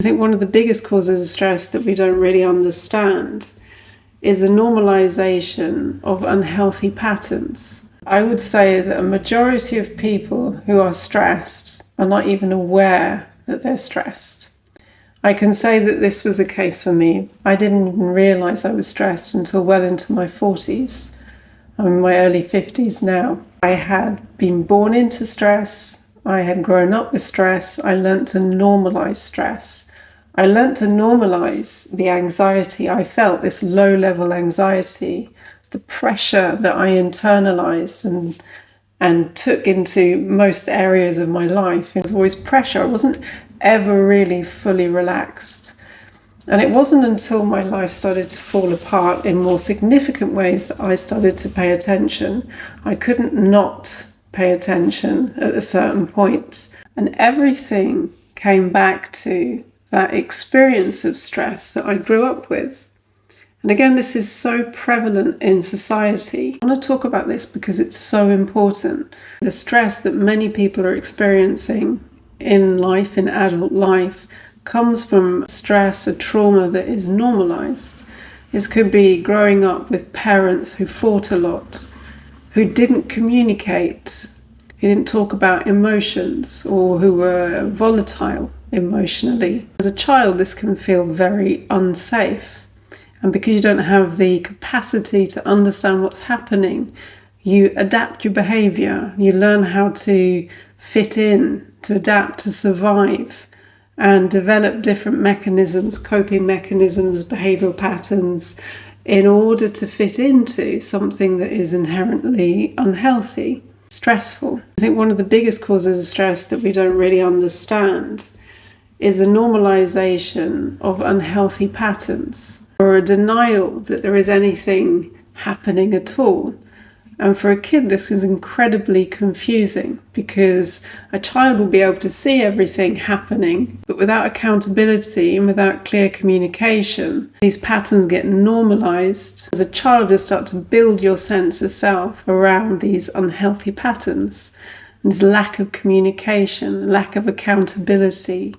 I think one of the biggest causes of stress that we don't really understand is the normalisation of unhealthy patterns. I would say that a majority of people who are stressed are not even aware that they're stressed. I can say that this was the case for me. I didn't even realise I was stressed until well into my 40s. I'm in my early 50s now. I had been born into stress. I had grown up with stress. I learnt to normalise stress. I learnt to normalise the anxiety I felt, this low-level anxiety, the pressure that I internalised and took into most areas of my life. It was always pressure. I wasn't ever really fully relaxed. And it wasn't until my life started to fall apart in more significant ways that I started to pay attention. I couldn't not pay attention at a certain point. And everything came back to that experience of stress that I grew up with. And again, this is so prevalent in society. I want to talk about this because it's so important. The stress that many people are experiencing in life, in adult life, comes from stress, a trauma that is normalised. This could be growing up with parents who fought a lot, who didn't communicate, who didn't talk about emotions, or who were volatile emotionally. As a child, this can feel very unsafe. And because you don't have the capacity to understand what's happening, you adapt your behaviour. You learn how to fit in, to adapt, to survive, and develop different mechanisms, coping mechanisms, behavioural patterns, in order to fit into something that is inherently unhealthy, stressful. I think one of the biggest causes of stress that we don't really understand is the normalisation of unhealthy patterns, or a denial that there is anything happening at all. And for a kid, this is incredibly confusing because a child will be able to see everything happening, but without accountability and without clear communication, these patterns get normalised. As a child, you'll start to build your sense of self around these unhealthy patterns. And this lack of communication, lack of accountability,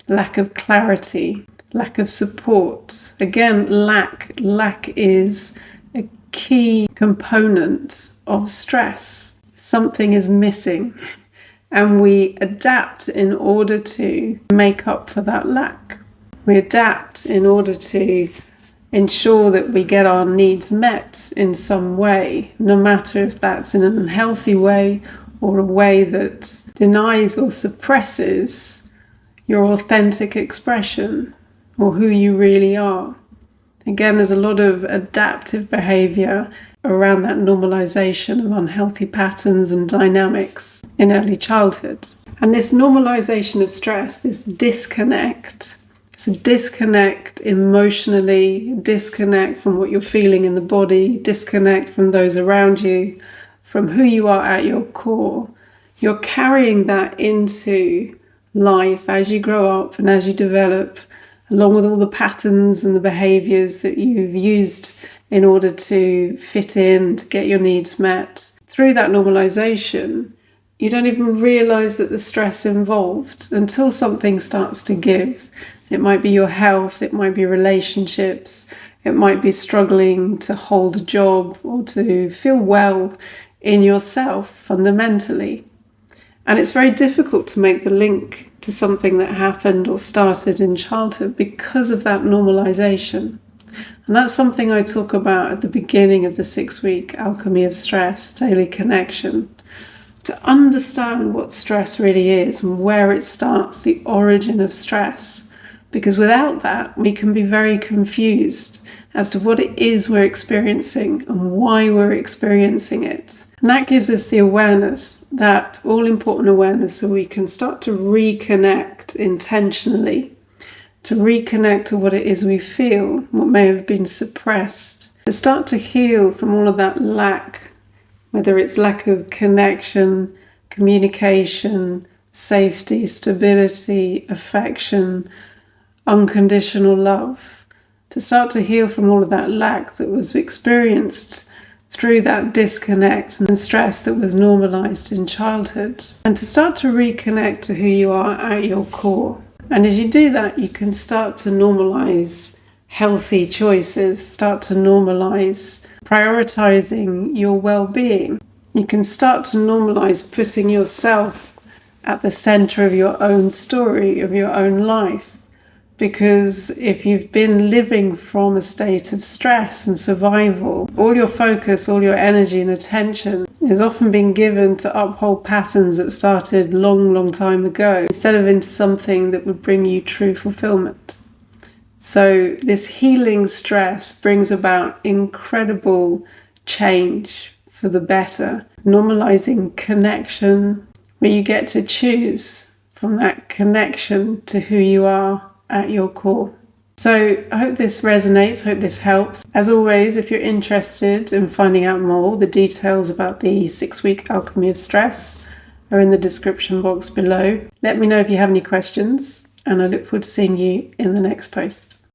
lack of clarity, lack of support. Again, lack is a key component of stress. Something is missing, and we adapt in order to make up for that lack. We adapt in order to ensure that we get our needs met in some way, no matter if that's in an unhealthy way or a way that denies or suppresses your authentic expression or who you really are. Again, there's a lot of adaptive behaviour around that normalisation of unhealthy patterns and dynamics in early childhood. And this normalisation of stress, this disconnect, it's a disconnect emotionally, disconnect from what you're feeling in the body, disconnect from those around you, from who you are at your core. You're carrying that into life as you grow up and as you develop, along with all the patterns and the behaviours that you've used in order to fit in, to get your needs met. Through that normalisation, you don't even realise that the stress involved until something starts to give. It might be your health, it might be relationships, it might be struggling to hold a job or to feel well in yourself fundamentally. And it's very difficult to make the link to something that happened or started in childhood because of that normalisation. And that's something I talk about at the beginning of the 6-week Alchemy of Stress daily connection. To understand what stress really is and where it starts, the origin of stress. Because without that, we can be very confused as to what it is we're experiencing and why we're experiencing it. And that gives us the awareness, that all-important awareness, so we can start to reconnect intentionally, to reconnect to what it is we feel, what may have been suppressed, to start to heal from all of that lack, whether it's lack of connection, communication, safety, stability, affection, unconditional love, to start to heal from all of that lack that was experienced through that disconnect and stress that was normalised in childhood, and to start to reconnect to who you are at your core. And as you do that, you can start to normalise healthy choices, start to normalise prioritising your well-being. You can start to normalise putting yourself at the centre of your own story, of your own life. Because if you've been living from a state of stress and survival, all your focus, all your energy and attention is often being given to uphold patterns that started long time ago, instead of into something that would bring you true fulfilment. So this healing stress brings about incredible change for the better, normalising connection, where you get to choose from that connection to who you are at your core. So I hope this resonates, hope this helps. As always, if you're interested in finding out more, the details about the 6-week Alchemy of Stress are in the description box below. Let me know if you have any questions, and I look forward to seeing you in the next post.